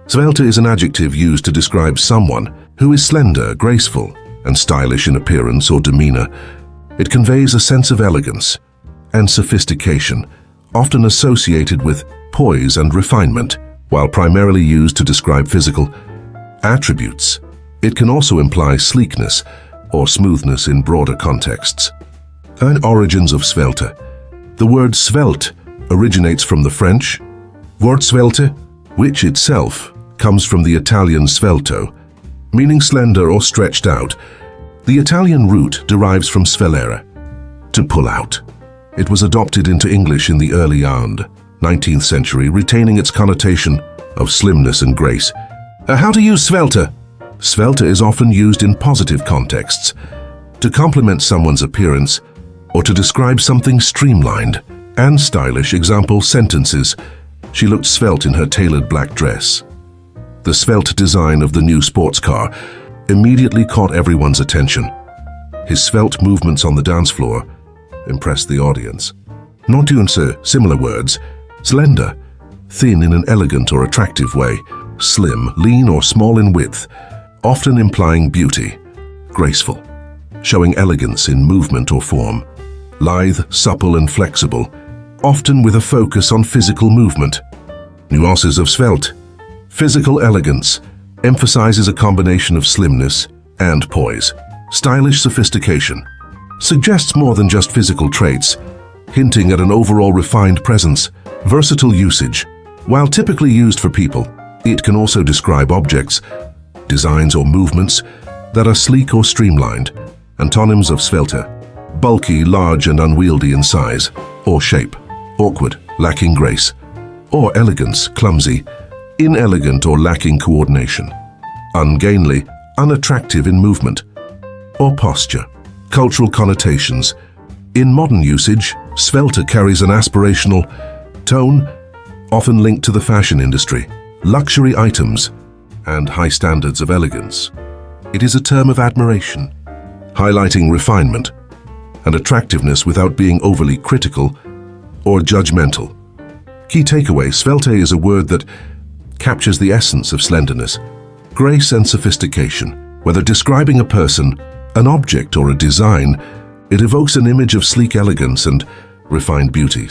Svelte is an adjective used to describe someone who is slender, graceful, and stylish in appearance or demeanor. It conveys a sense of elegance and sophistication, often associated with poise and refinement. While primarily used to describe physical attributes, it can also imply sleekness or smoothness in broader contexts. Origins of Svelte. The word svelte originates from the French word svelte, which itself comes from the Italian svelto, meaning slender or stretched out. The Italian root derives from svelare, to pull out. It was adopted into English in the early 19th century, retaining its connotation of slimness and grace. How to use Svelte? Svelte is often used in positive contexts, to compliment someone's appearance or to describe something streamlined and stylish. Example sentences: she looked svelte in her tailored black dress. The svelte design of the new sports car immediately caught everyone's attention. His svelte movements on the dance floor impressed the audience. Similar words: slender, thin in an elegant or attractive way; slim, lean or small in width, often implying beauty; graceful, showing elegance in movement or form; lithe, supple and flexible, often with a focus on physical movement. Nuances of svelte. Physical elegance emphasizes a combination of slimness and poise. Stylish sophistication suggests more than just physical traits, hinting at an overall refined presence. Versatile usage. While typically used for people, it can also describe objects, designs or movements that are sleek or streamlined. Antonyms of svelte: bulky, large and unwieldy in size or shape; awkward, lacking grace; or elegance, clumsy, inelegant or lacking coordination; ungainly, unattractive in movement; or posture. Cultural connotations. In modern usage, svelte carries an aspirational tone, often linked to the fashion industry, luxury items, and high standards of elegance. It is a term of admiration, highlighting refinement and attractiveness without being overly critical or judgmental. Key takeaway: svelte is a word that captures the essence of slenderness, grace and sophistication. Whether describing a person, an object or a design, it evokes an image of sleek elegance and refined beauty.